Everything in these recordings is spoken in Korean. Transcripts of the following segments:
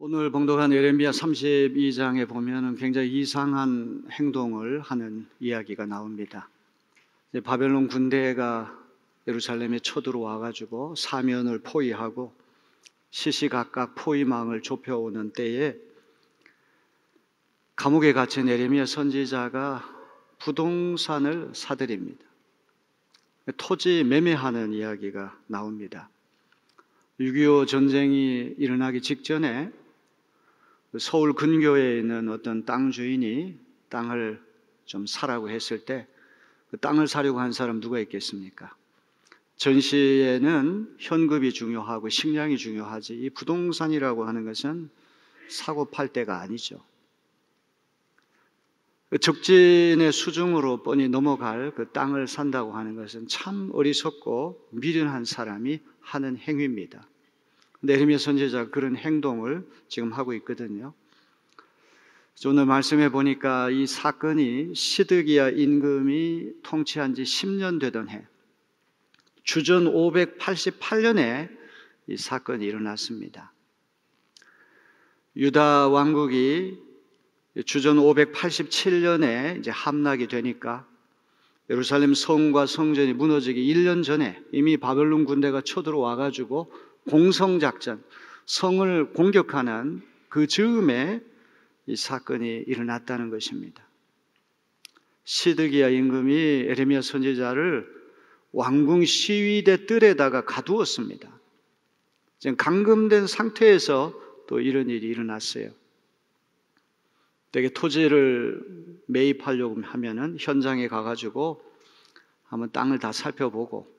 오늘 봉독한 예레미야 32장에 보면은 굉장히 이상한 행동을 하는 이야기가 나옵니다. 바벨론 군대가 예루살렘에 쳐들어와 가지고 사면을 포위하고 시시각각 포위망을 좁혀오는 때에 감옥에 갇힌 예레미야 선지자가 부동산을 사들입니다. 토지 매매하는 이야기가 나옵니다. 6.25 전쟁이 일어나기 직전에 서울 근교에 있는 어떤 땅 주인이 땅을 좀 사라고 했을 때 그 땅을 사려고 한 사람 누가 있겠습니까? 전시에는 현금이 중요하고 식량이 중요하지 이 부동산이라고 하는 것은 사고 팔 때가 아니죠. 적진의 수중으로 뻔히 넘어갈 그 땅을 산다고 하는 것은 참 어리석고 미련한 사람이 하는 행위입니다. 예레미야 선지자가 그런 행동을 지금 하고 있거든요. 오늘 말씀해 보니까 이 사건이 시드기야 임금이 통치한 지 10년 되던 해 주전 588년에 이 사건이 일어났습니다. 유다 왕국이 주전 587년에 이제 함락이 되니까 예루살렘 성과 성전이 무너지기 1년 전에 이미 바벨론 군대가 쳐들어와 가지고 공성작전, 성을 공격하는 그 즈음에 이 사건이 일어났다는 것입니다. 시드기야 임금이 예레미야 선지자를 왕궁 시위대 뜰에다가 가두었습니다. 지금 감금된 상태에서 또 이런 일이 일어났어요. 되게 토지를 매입하려고 하면은 현장에 가가지고 한번 땅을 다 살펴보고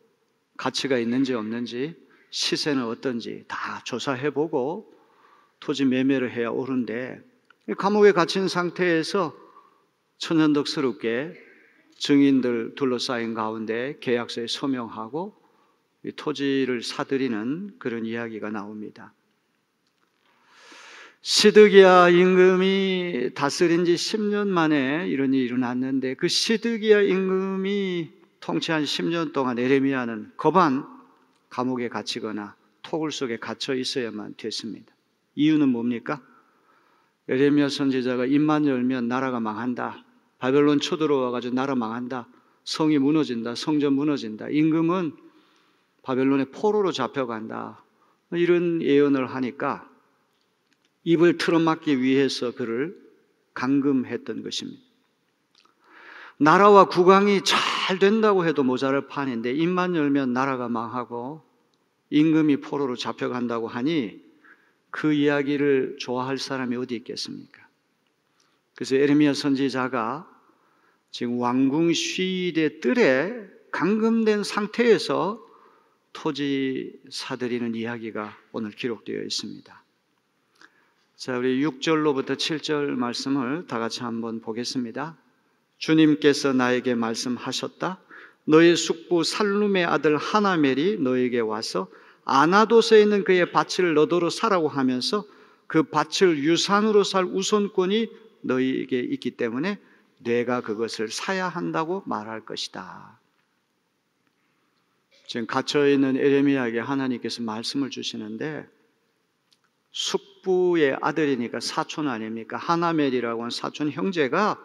가치가 있는지 없는지 시세는 어떤지 다 조사해보고 토지 매매를 해야 옳은데 감옥에 갇힌 상태에서 천연덕스럽게 증인들 둘러싸인 가운데 계약서에 서명하고 이 토지를 사들이는 그런 이야기가 나옵니다. 시드기야 임금이 다스린 지 10년 만에 이런 일이 일어났는데 그 시드기야 임금이 통치한 10년 동안 예레미야는 거반 감옥에 갇히거나 토굴 속에 갇혀 있어야만 됐습니다. 이유는 뭡니까? 예레미야 선지자가 입만 열면 나라가 망한다. 바벨론 쳐들어와가지고 나라 망한다. 성이 무너진다. 성전 무너진다. 임금은 바벨론의 포로로 잡혀간다. 이런 예언을 하니까 입을 틀어막기 위해서 그를 감금했던 것입니다. 나라와 국왕이 잘 된다고 해도 모자랄 판인데 입만 열면 나라가 망하고 임금이 포로로 잡혀간다고 하니 그 이야기를 좋아할 사람이 어디 있겠습니까? 그래서 예레미야 선지자가 지금 왕궁 시위대 뜰에 감금된 상태에서 토지 사들이는 이야기가 오늘 기록되어 있습니다. 자, 우리 6절로부터 7절 말씀을 다 같이 한번 보겠습니다. 주님께서 나에게 말씀하셨다. 너의 숙부 살룸의 아들 하나멜이 너에게 와서 아나돗에 있는 그의 밭을 너더러 사라고 하면서 그 밭을 유산으로 살 우선권이 너에게 있기 때문에 내가 그것을 사야 한다고 말할 것이다. 지금 갇혀있는 예레미야에게 하나님께서 말씀을 주시는데 숙부의 아들이니까 사촌 아닙니까? 하나멜이라고 하는 사촌 형제가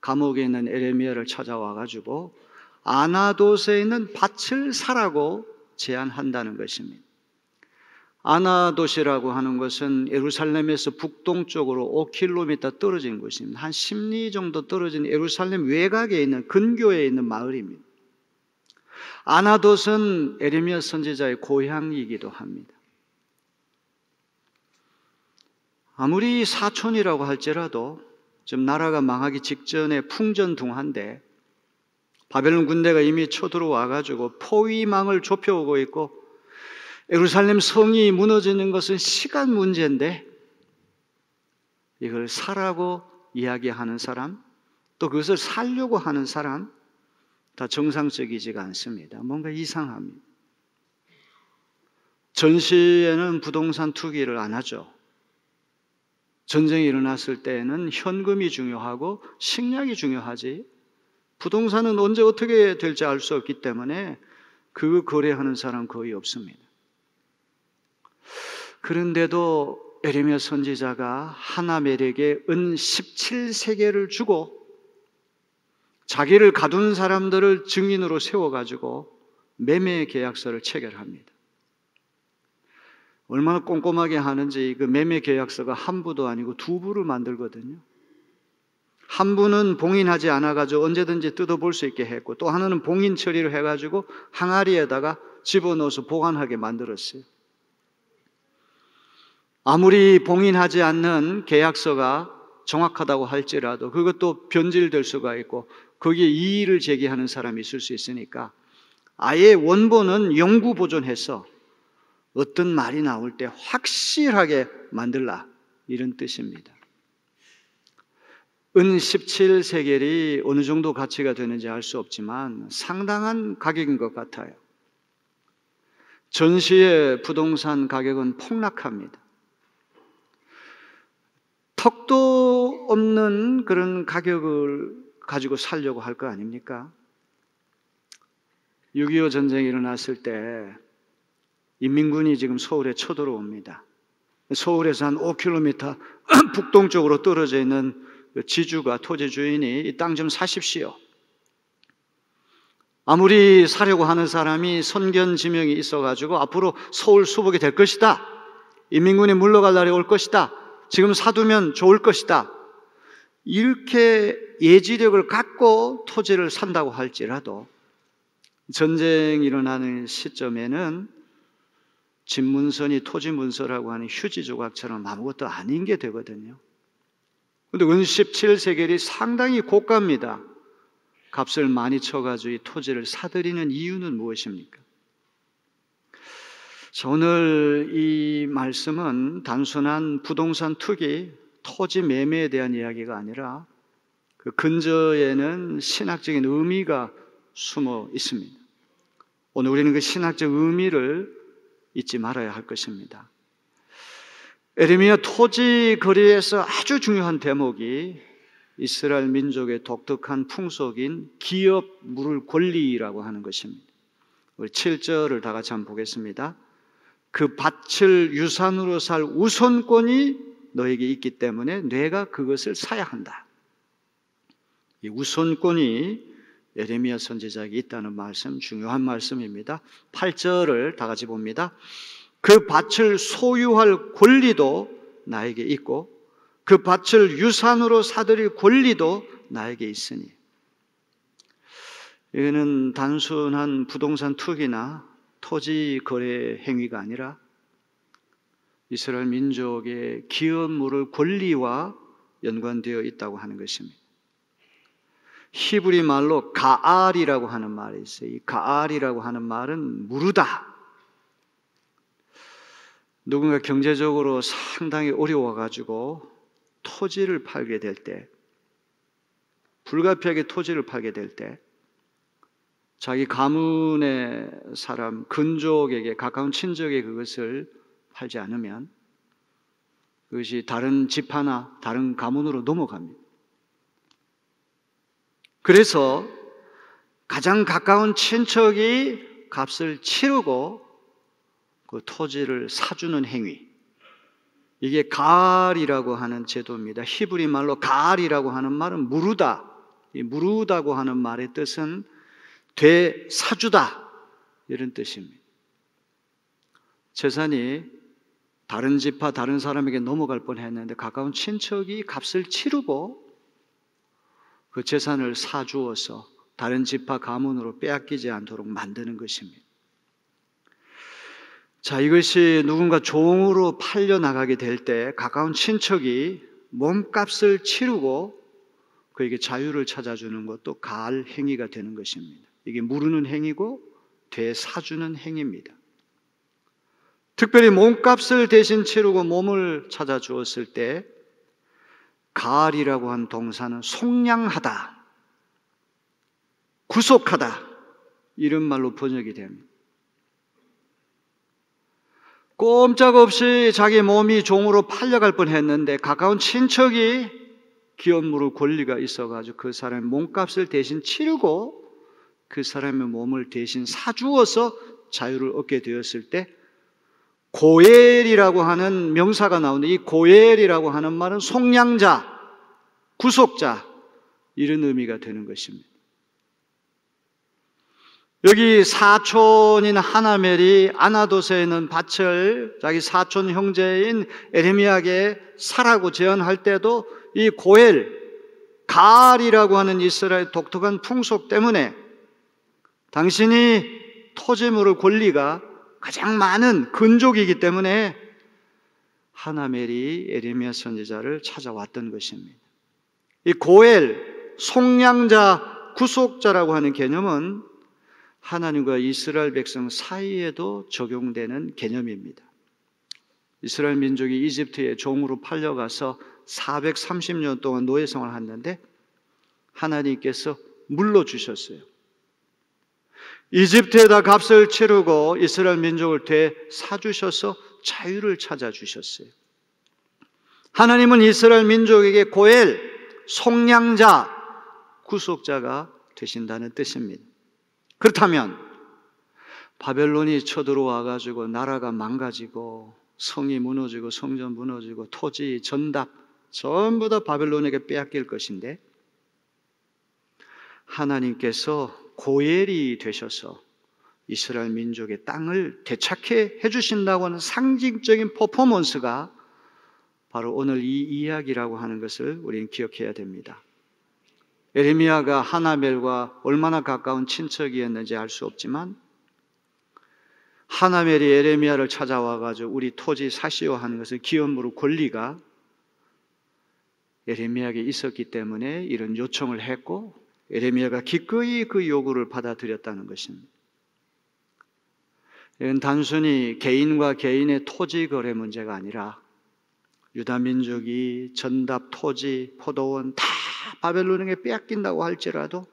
감옥에 있는 예레미야를 찾아와 가지고 아나돗에 있는 밭을 사라고 제안한다는 것입니다. 아나돗이라고 하는 것은 예루살렘에서 북동쪽으로 5km 떨어진 곳입니다. 한 10리 정도 떨어진 예루살렘 외곽에 있는 근교에 있는 마을입니다. 아나돗은 예레미야 선지자의 고향이기도 합니다. 아무리 사촌이라고 할지라도 지금 나라가 망하기 직전에 풍전등화인데 바벨론 군대가 이미 쳐들어와 가지고 포위망을 좁혀오고 있고 예루살렘 성이 무너지는 것은 시간 문제인데 이걸 사라고 이야기하는 사람 또 그것을 살려고 하는 사람 다 정상적이지가 않습니다. 뭔가 이상합니다. 전시에는 부동산 투기를 안 하죠. 전쟁이 일어났을 때에는 현금이 중요하고 식량이 중요하지 부동산은 언제 어떻게 될지 알 수 없기 때문에 그 거래하는 사람 거의 없습니다. 그런데도 에레미야 선지자가 하나멜에게 은 17세겔을 주고 자기를 가둔 사람들을 증인으로 세워가지고 매매 계약서를 체결합니다. 얼마나 꼼꼼하게 하는지 그 매매 계약서가 한 부도 아니고 두 부를 만들거든요. 한 부는 봉인하지 않아가지고 언제든지 뜯어볼 수 있게 했고, 또 하나는 봉인 처리를 해가지고 항아리에다가 집어넣어서 보관하게 만들었어요. 아무리 봉인하지 않는 계약서가 정확하다고 할지라도 그것도 변질될 수가 있고 거기에 이의를 제기하는 사람이 있을 수 있으니까 아예 원본은 영구 보존해서 어떤 말이 나올 때 확실하게 만들라, 이런 뜻입니다. 은 17세겔이 어느 정도 가치가 되는지 알 수 없지만 상당한 가격인 것 같아요. 전시의 부동산 가격은 폭락합니다. 턱도 없는 그런 가격을 가지고 살려고 할 거 아닙니까? 6.25 전쟁이 일어났을 때 인민군이 지금 서울에 쳐들어옵니다. 서울에서 한 5km 북동쪽으로 떨어져 있는 지주가, 토지 주인이 이 땅 좀 사십시오. 아무리 사려고 하는 사람이 선견지명이 있어가지고 앞으로 서울 수복이 될 것이다, 인민군이 물러갈 날이 올 것이다, 지금 사두면 좋을 것이다, 이렇게 예지력을 갖고 토지를 산다고 할지라도 전쟁이 일어나는 시점에는 집문선이 토지문서라고 하는 휴지 조각처럼 아무것도 아닌 게 되거든요. 그런데 은 17세겔이 상당히 고가입니다. 값을 많이 쳐가지고 이 토지를 사들이는 이유는 무엇입니까? 자, 오늘 이 말씀은 단순한 부동산 투기, 토지 매매에 대한 이야기가 아니라 그 근저에는 신학적인 의미가 숨어 있습니다. 오늘 우리는 그 신학적 의미를 잊지 말아야 할 것입니다. 에레미야 토지 거래에서 아주 중요한 대목이 이스라엘 민족의 독특한 풍속인 기업 물을 권리라고 하는 것입니다. 우리 7절을 다 같이 한번 보겠습니다. 그 밭을 유산으로 살 우선권이 너에게 있기 때문에 내가 그것을 사야 한다. 이 우선권이 에레미야 선지자에게 있다는 말씀, 중요한 말씀입니다. 8절을 다 같이 봅니다. 그 밭을 소유할 권리도 나에게 있고 그 밭을 유산으로 사들일 권리도 나에게 있으니. 이거는 단순한 부동산 투기나 토지 거래 행위가 아니라 이스라엘 민족의 기업 물을 권리와 연관되어 있다고 하는 것입니다. 히브리 말로 가알이라고 하는 말이 있어요. 이 가알이라고 하는 말은 무르다. 누군가 경제적으로 상당히 어려워가지고 토지를 팔게 될 때, 불가피하게 토지를 팔게 될 때 자기 가문의 사람, 근족에게, 가까운 친족에게 그것을 팔지 않으면 그것이 다른 지파나 다른 가문으로 넘어갑니다. 그래서 가장 가까운 친척이 값을 치르고 그 토지를 사주는 행위, 이게 가알이라고 하는 제도입니다. 히브리 말로 가알이라고 하는 말은 무르다. 이 무르다고 하는 말의 뜻은 되사주다, 이런 뜻입니다. 재산이 다른 지파, 다른 사람에게 넘어갈 뻔했는데 가까운 친척이 값을 치르고 그 재산을 사주어서 다른 지파 가문으로 빼앗기지 않도록 만드는 것입니다. 자, 이것이 누군가 종으로 팔려 나가게 될 때 가까운 친척이 몸값을 치르고 그에게 자유를 찾아주는 것도 가알 행위가 되는 것입니다. 이게 무르는 행위고 되사주는 행위입니다. 특별히 몸값을 대신 치르고 몸을 찾아주었을 때 가알이라고 한 동사는 속량하다, 구속하다, 이런 말로 번역이 됩니다. 꼼짝없이 자기 몸이 종으로 팔려갈 뻔했는데 가까운 친척이 기업 물을 권리가 있어가지고 그 사람의 몸값을 대신 치르고 그 사람의 몸을 대신 사주어서 자유를 얻게 되었을 때 고엘이라고 하는 명사가 나오는데, 이 고엘이라고 하는 말은 속량자, 구속자, 이런 의미가 되는 것입니다. 여기 사촌인 하나멜이 아나도스에 있는 밭을 자기 사촌 형제인 에레미야에게 사라고 제안할 때도 이 고엘, 가알이라고 하는 이스라엘 독특한 풍속 때문에 당신이 토지 물을 권리가 가장 많은 근족이기 때문에 하나멜이 에레미야 선지자를 찾아왔던 것입니다. 이 고엘, 속량자, 구속자라고 하는 개념은 하나님과 이스라엘 백성 사이에도 적용되는 개념입니다. 이스라엘 민족이 이집트의 종으로 팔려가서 430년 동안 노예 생활을 했는데 하나님께서 물러주셨어요. 이집트에다 값을 치르고 이스라엘 민족을 되사주셔서 자유를 찾아주셨어요. 하나님은 이스라엘 민족에게 고엘, 속량자, 구속자가 되신다는 뜻입니다. 그렇다면 바벨론이 쳐들어와 가지고 나라가 망가지고 성이 무너지고 성전 무너지고 토지, 전답 전부 다 바벨론에게 빼앗길 것인데 하나님께서 고엘이 되셔서 이스라엘 민족의 땅을 되찾게 해주신다고 하는 상징적인 퍼포먼스가 바로 오늘 이 이야기라고 하는 것을 우리는 기억해야 됩니다. 에레미야가 하나멜과 얼마나 가까운 친척이었는지 알 수 없지만 하나멜이 에레미야를 찾아와가지고 우리 토지 사시오 하는 것은 기업으로 권리가 에레미야에게 있었기 때문에 이런 요청을 했고 에레미야가 기꺼이 그 요구를 받아들였다는 것입니다. 이건 단순히 개인과 개인의 토지 거래 문제가 아니라 유다 민족이 전답, 토지, 포도원 다 바벨론에게 빼앗긴다고 할지라도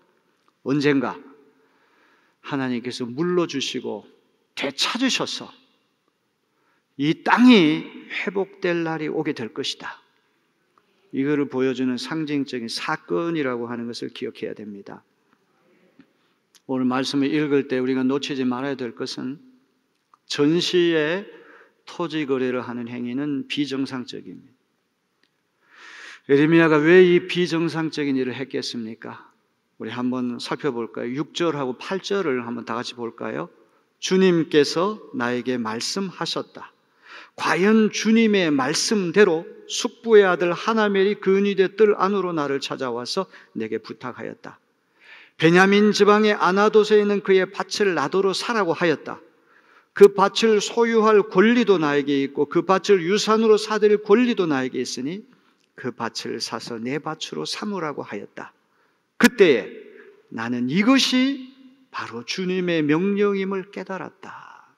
언젠가 하나님께서 물러주시고 되찾으셔서 이 땅이 회복될 날이 오게 될 것이다. 이거를 보여주는 상징적인 사건이라고 하는 것을 기억해야 됩니다. 오늘 말씀을 읽을 때 우리가 놓치지 말아야 될 것은 전시에 토지 거래를 하는 행위는 비정상적입니다. 에레미야가 왜 이 비정상적인 일을 했겠습니까? 우리 한번 살펴볼까요? 6절하고 8절을 한번 다 같이 볼까요? 주님께서 나에게 말씀하셨다. 과연 주님의 말씀대로 숙부의 아들 하나멜이 근위대 뜰 안으로 나를 찾아와서 내게 부탁하였다. 베냐민 지방의 아나도스에 있는 그의 밭을 나더러 사라고 하였다. 그 밭을 소유할 권리도 나에게 있고 그 밭을 유산으로 사들일 권리도 나에게 있으니 그 밭을 사서 내 밭으로 삼으라고 하였다. 그때에 나는 이것이 바로 주님의 명령임을 깨달았다.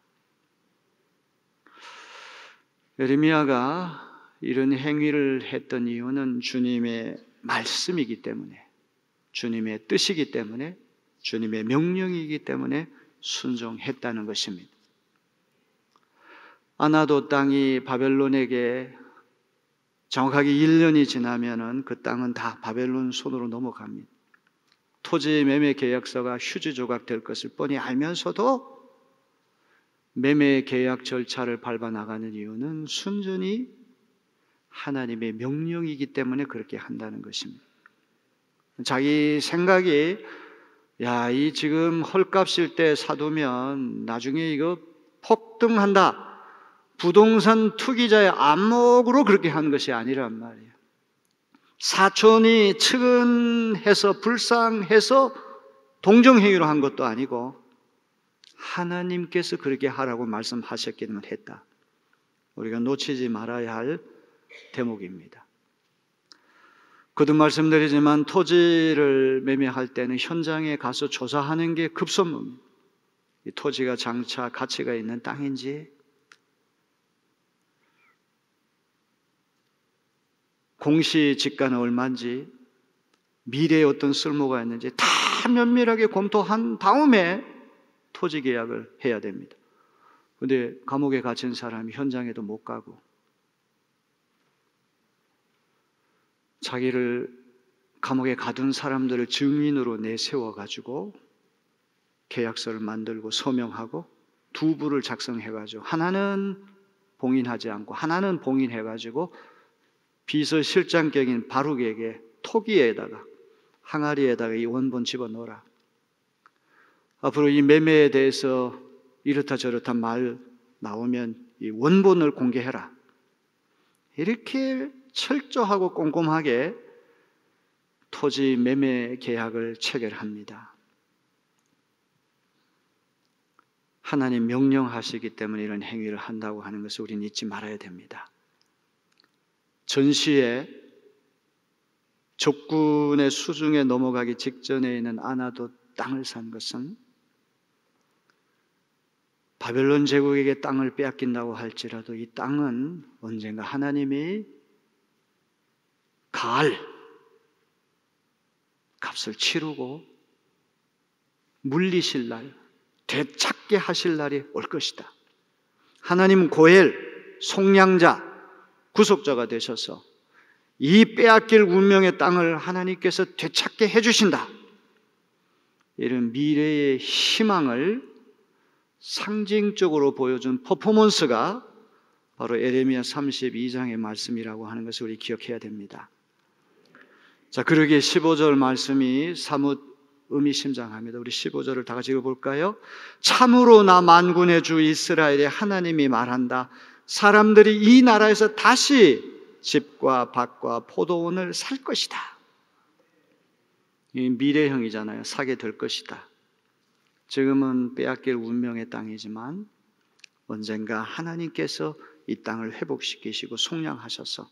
에레미야가 이런 행위를 했던 이유는 주님의 말씀이기 때문에, 주님의 뜻이기 때문에, 주님의 명령이기 때문에 순종했다는 것입니다. 아나도 땅이 바벨론에게 정확하게 1년이 지나면은 그 땅은 다 바벨론 손으로 넘어갑니다. 토지 매매 계약서가 휴지 조각 될 것을 뻔히 알면서도 매매 계약 절차를 밟아 나가는 이유는 순전히 하나님의 명령이기 때문에 그렇게 한다는 것입니다. 자기 생각이 이 지금 헐값일 때 사두면 나중에 이거 폭등한다. 부동산 투기자의 안목으로 그렇게 한 것이 아니란 말이에요. 사촌이 측은해서 불쌍해서 동정행위로 한 것도 아니고 하나님께서 그렇게 하라고 말씀하셨기 때문에 했다. 우리가 놓치지 말아야 할 대목입니다. 거듭 말씀드리지만 토지를 매매할 때는 현장에 가서 조사하는 게 급선무입니다. 이 토지가 장차 가치가 있는 땅인지, 공시지가는 얼마인지, 미래에 어떤 쓸모가 있는지 다 면밀하게 검토한 다음에 토지 계약을 해야 됩니다. 그런데 감옥에 갇힌 사람이 현장에도 못 가고 자기를 감옥에 가둔 사람들을 증인으로 내세워가지고 계약서를 만들고 서명하고 두 부를 작성해가지고 하나는 봉인하지 않고 하나는 봉인해가지고 비서실장격인 바룩에게 토기에다가 항아리에다가 이 원본 집어넣어라. 앞으로 이 매매에 대해서 이렇다 저렇다 말 나오면 이 원본을 공개해라. 이렇게 철저하고 꼼꼼하게 토지 매매 계약을 체결합니다. 하나님 명령하시기 때문에 이런 행위를 한다고 하는 것을 우리는 잊지 말아야 됩니다. 전시에 적군의 수중에 넘어가기 직전에 있는 아나도 땅을 산 것은 바벨론 제국에게 땅을 빼앗긴다고 할지라도 이 땅은 언젠가 하나님이 값을 치르고 물리실 날, 되찾게 하실 날이 올 것이다. 하나님은 고엘, 속량자, 구속자가 되셔서 이 빼앗길 운명의 땅을 하나님께서 되찾게 해주신다. 이런 미래의 희망을 상징적으로 보여준 퍼포먼스가 바로 에레미야 32장의 말씀이라고 하는 것을 우리 기억해야 됩니다. 자, 그러기에 15절 말씀이 사뭇 의미심장합니다. 우리 15절을 다 같이 읽어볼까요? 참으로 나 만군의 주 이스라엘의 하나님이 말한다. 사람들이 이 나라에서 다시 집과 밭과 포도원을 살 것이다. 이 미래형이잖아요. 사게 될 것이다. 지금은 빼앗길 운명의 땅이지만 언젠가 하나님께서 이 땅을 회복시키시고 속량하셔서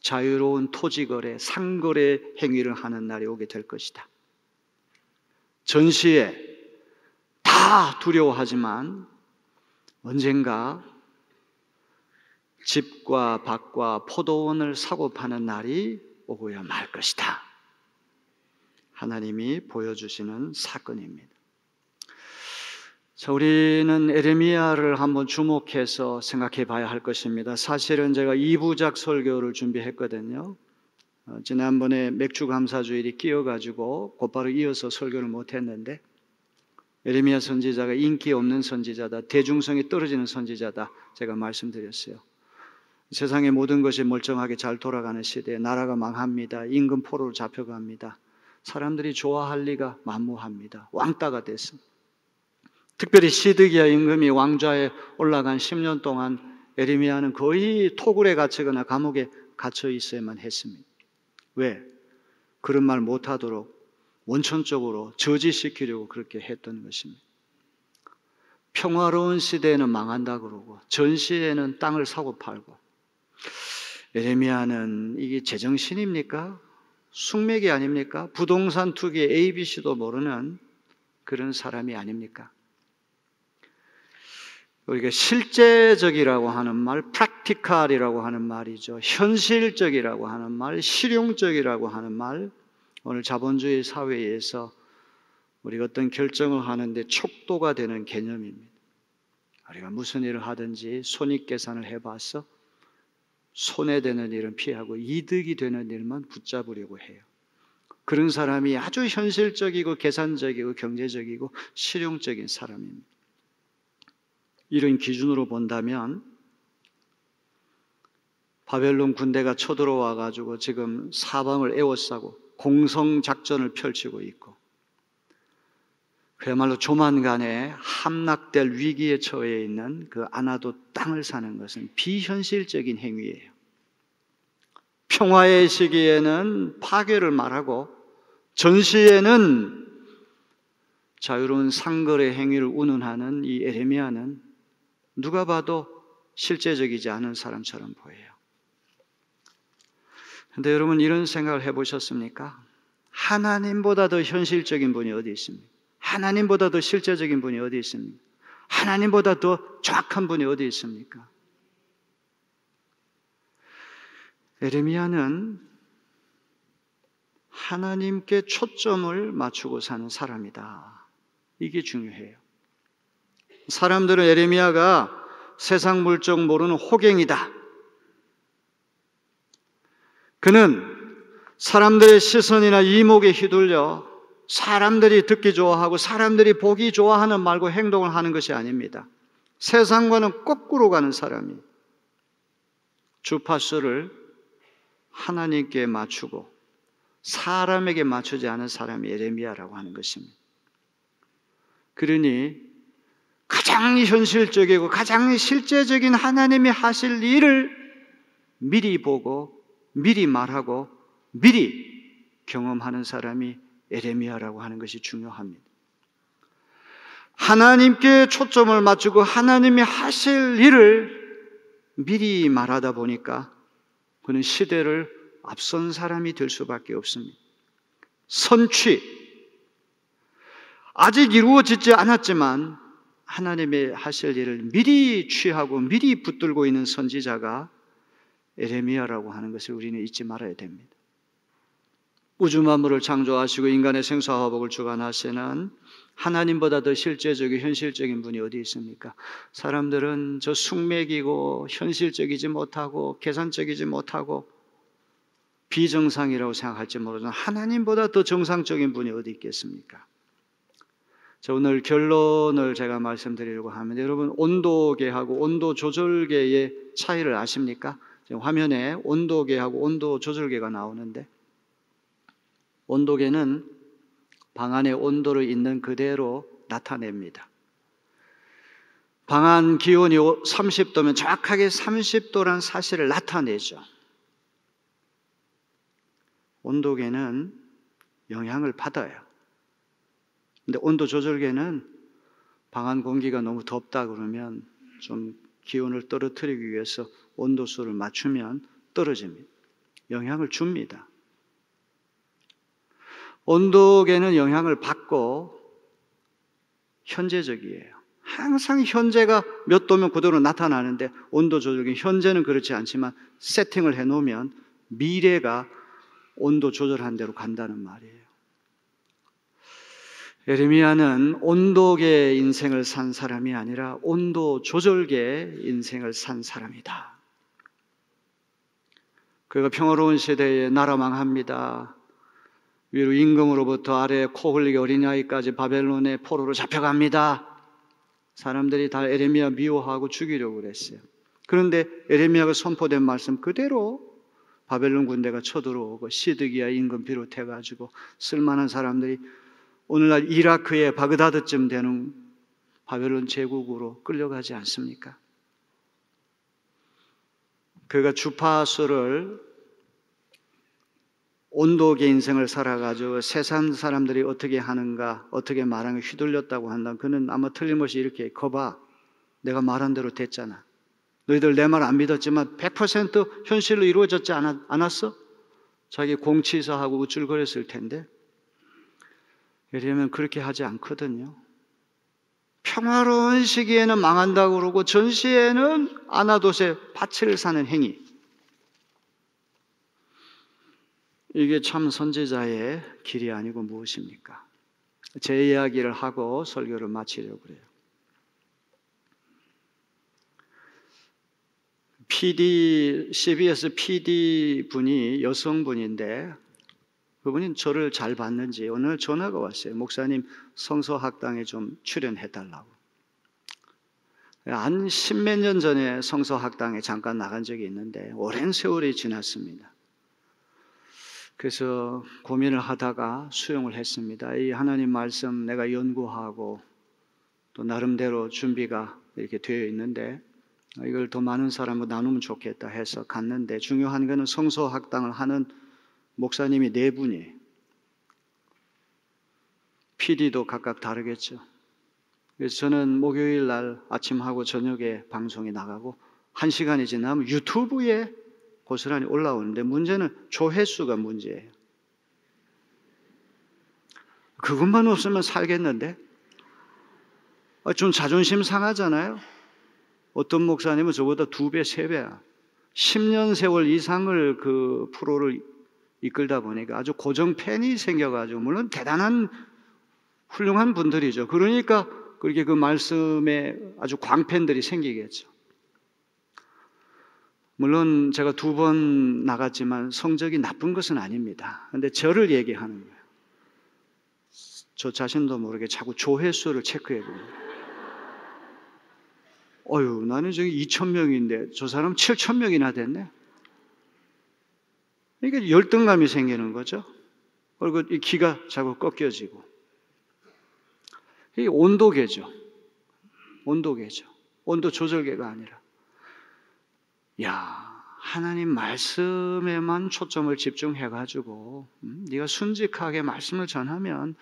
자유로운 토지거래, 상거래 행위를 하는 날이 오게 될 것이다. 전시에 다 두려워하지만 언젠가 집과 밭과 포도원을 사고 파는 날이 오고야 말 것이다. 하나님이 보여주시는 사건입니다. 자, 우리는 에레미야를 한번 주목해서 생각해 봐야 할 것입니다. 사실은 제가 2부작 설교를 준비했거든요. 지난번에 맥주 감사주일이 끼어가지고 곧바로 이어서 설교를 못했는데 에레미야 선지자가 인기 없는 선지자다, 대중성이 떨어지는 선지자다 제가 말씀드렸어요. 세상의 모든 것이 멀쩡하게 잘 돌아가는 시대에 나라가 망합니다. 임금 포로로 잡혀갑니다. 사람들이 좋아할 리가 만무합니다. 왕따가 됐습니다. 특별히 시드기야 임금이 왕좌에 올라간 10년 동안 에레미야는 거의 토굴에 갇히거나 감옥에 갇혀 있어야만 했습니다. 왜? 그런 말 못하도록 원천적으로 저지시키려고 그렇게 했던 것입니다. 평화로운 시대에는 망한다 그러고 전시에는 땅을 사고 팔고. 에레미야는 이게 제정신입니까? 숙맥이 아닙니까? 부동산 투기의 ABC도 모르는 그런 사람이 아닙니까? 우리가 실제적이라고 하는 말, practical이라고 하는 말이죠. 현실적이라고 하는 말, 실용적이라고 하는 말, 오늘 자본주의 사회에서 우리가 어떤 결정을 하는데 촉도가 되는 개념입니다. 우리가 무슨 일을 하든지 손익계산을 해봐서 손해되는 일은 피하고 이득이 되는 일만 붙잡으려고 해요. 그런 사람이 아주 현실적이고 계산적이고 경제적이고 실용적인 사람입니다. 이런 기준으로 본다면 바벨론 군대가 쳐들어와 가지고 지금 사방을 에워싸고 공성작전을 펼치고 있고 그야말로 조만간에 함락될 위기에 처해 있는 그 아나도 땅을 사는 것은 비현실적인 행위예요. 평화의 시기에는 파괴를 말하고 전시에는 자유로운 상거래 행위를 운운하는 이 에레미야는 누가 봐도 실제적이지 않은 사람처럼 보여요. 그런데 여러분 이런 생각을 해보셨습니까? 하나님보다 더 현실적인 분이 어디 있습니까? 하나님보다 더 실제적인 분이 어디 있습니까? 하나님보다 더 정확한 분이 어디 있습니까? 에레미야는 하나님께 초점을 맞추고 사는 사람이다. 이게 중요해요. 사람들은 에레미야가 세상 물정 모르는 호갱이다. 그는 사람들의 시선이나 이목에 휘둘려 사람들이 듣기 좋아하고 사람들이 보기 좋아하는 말과 행동을 하는 것이 아닙니다. 세상과는 거꾸로 가는 사람이 주파수를 하나님께 맞추고 사람에게 맞추지 않은 사람이 예레미야라고 하는 것입니다. 그러니 가장 현실적이고 가장 실제적인 하나님이 하실 일을 미리 보고 미리 말하고 미리 경험하는 사람이 예레미야라고 하는 것이 중요합니다. 하나님께 초점을 맞추고 하나님이 하실 일을 미리 말하다 보니까 그는 시대를 앞선 사람이 될 수밖에 없습니다. 선취, 아직 이루어지지 않았지만 하나님의 하실 일을 미리 취하고 미리 붙들고 있는 선지자가 예레미야라고 하는 것을 우리는 잊지 말아야 됩니다. 우주 만물을 창조하시고 인간의 생사화복을 주관하시는 하나님보다 더 실제적이고 현실적인 분이 어디 있습니까? 사람들은 저 숙맥이고 현실적이지 못하고 계산적이지 못하고 비정상이라고 생각할지 모르지만 하나님보다 더 정상적인 분이 어디 있겠습니까? 자, 오늘 결론을 제가 말씀드리려고 하면 여러분 온도계하고 온도조절계의 차이를 아십니까? 지금 화면에 온도계하고 온도조절계가 나오는데 온도계는 방 안의 온도를 있는 그대로 나타냅니다. 방 안 기온이 30도면 정확하게 30도란 사실을 나타내죠. 온도계는 영향을 받아요. 근데 온도 조절계는 방 안 공기가 너무 덥다 그러면 좀 기온을 떨어뜨리기 위해서 온도수를 맞추면 떨어집니다. 영향을 줍니다. 온도계는 영향을 받고 현재적이에요. 항상 현재가 몇 도면 그대로 나타나는데 온도 조절기 현재는 그렇지 않지만 세팅을 해놓으면 미래가 온도 조절한 대로 간다는 말이에요. 예레미야는 온도계 인생을 산 사람이 아니라 온도 조절계 인생을 산 사람이다. 그가 평화로운 시대에 나라 망합니다. 위로 임금으로부터 아래 코 흘리게 어린아이까지 바벨론의 포로로 잡혀갑니다. 사람들이 다 예레미야 미워하고 죽이려고 그랬어요. 그런데 예레미야가 선포된 말씀 그대로 바벨론 군대가 쳐들어오고 시드기야 임금 비롯해가지고 쓸만한 사람들이 오늘날 이라크의 바그다드쯤 되는 바벨론 제국으로 끌려가지 않습니까? 그가 주파수를 온도계 인생을 살아가지고 세상 사람들이 어떻게 하는가, 어떻게 말하는 게 휘둘렸다고 한다면 그는 아마 틀림없이 이렇게 거봐. 내가 말한 대로 됐잖아. 너희들 내 말 안 믿었지만 100% 현실로 이루어졌지 않았어? 자기 공치사하고 우쭐거렸을 텐데 예레미야는 그렇게 하지 않거든요. 평화로운 시기에는 망한다고 그러고 전시에는 아나돗에 밭을 사는 행위. 이게 참 선지자의 길이 아니고 무엇입니까? 제 이야기를 하고 설교를 마치려고 그래요. CBS PD 분이 여성분인데 그분이 저를 잘 봤는지 오늘 전화가 왔어요. 목사님 성서학당에 좀 출연해달라고. 한 십몇 년 전에 성서학당에 잠깐 나간 적이 있는데 오랜 세월이 지났습니다. 그래서 고민을 하다가 수용을 했습니다. 이 하나님 말씀 내가 연구하고 또 나름대로 준비가 이렇게 되어 있는데 이걸 더 많은 사람과 나누면 좋겠다 해서 갔는데 중요한 것은 성서학당을 하는 목사님이 네 분이에요. PD도 각각 다르겠죠. 그래서 저는 목요일 날 아침하고 저녁에 방송이 나가고 1시간이 지나면 유튜브에 고스란히 올라오는데 문제는 조회수가 문제예요. 그것만 없으면 살겠는데? 좀 자존심 상하잖아요. 어떤 목사님은 저보다 2배, 3배야. 10년 세월 이상을 그 프로를 이끌다 보니까 아주 고정 팬이 생겨가지고 물론 대단한 훌륭한 분들이죠. 그러니까 그렇게 그 말씀에 아주 광팬들이 생기겠죠. 물론 제가 2번 나갔지만 성적이 나쁜 것은 아닙니다. 그런데 저를 얘기하는 거예요. 저 자신도 모르게 자꾸 조회수를 체크해 봅니다. 어휴, 나는 저기 2,000명인데 저 사람 7,000명이나 됐네. 이게 열등감이 생기는 거죠. 그리고 이 기가 자꾸 꺾여지고. 이게 온도계죠. 온도계죠. 온도 조절계가 아니라. 야, 하나님 말씀에만 초점을 집중해가지고 네가 순직하게 말씀을 전하면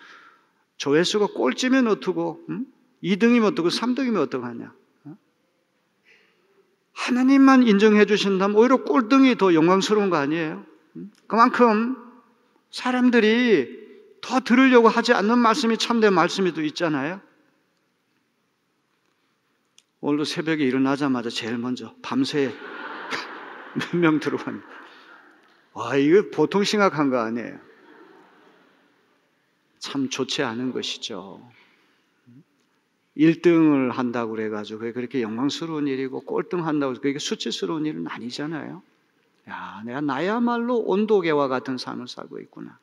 조회수가 꼴찌면 어떡고 2등이면 어떡고 3등이면 어떡하냐. 하나님만 인정해 주신다면 오히려 꼴등이 더 영광스러운 거 아니에요? 그만큼 사람들이 더 들으려고 하지 않는 말씀이 참된 말씀이 또 있잖아요. 오늘도 새벽에 일어나자마자 제일 먼저 밤새 몇 명 들어왔네. 와, 이거 보통 심각한 거 아니에요. 참 좋지 않은 것이죠. 1등을 한다고 그래가지고 그게 그렇게 영광스러운 일이고 꼴등 한다고 해서 그게 수치스러운 일은 아니잖아요. 야, 내가 나야말로 온도계와 같은 삶을 살고 있구나.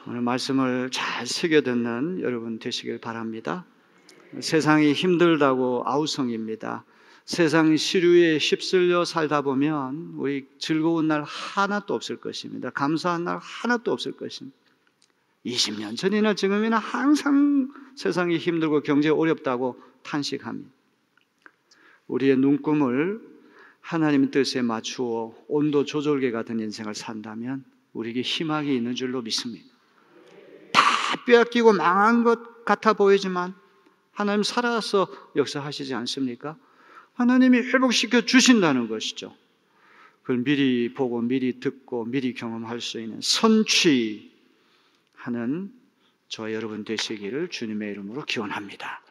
오늘 말씀을 잘 새겨듣는 여러분 되시길 바랍니다. 세상이 힘들다고 아우성입니다. 세상 시류에 휩쓸려 살다 보면 우리 즐거운 날 하나도 없을 것입니다. 감사한 날 하나도 없을 것입니다. 20년 전이나 지금이나 항상 세상이 힘들고 경제 어렵다고 탄식합니다. 우리의 눈금을 하나님 뜻에 맞추어 온도 조절계 같은 인생을 산다면 우리에게 희망이 있는 줄로 믿습니다. 다 빼앗기고 망한 것 같아 보이지만 하나님 살아서 역사하시지 않습니까? 하나님이 회복시켜 주신다는 것이죠. 그걸 미리 보고 미리 듣고 미리 경험할 수 있는 선취하는 저와 여러분 되시기를 주님의 이름으로 기원합니다.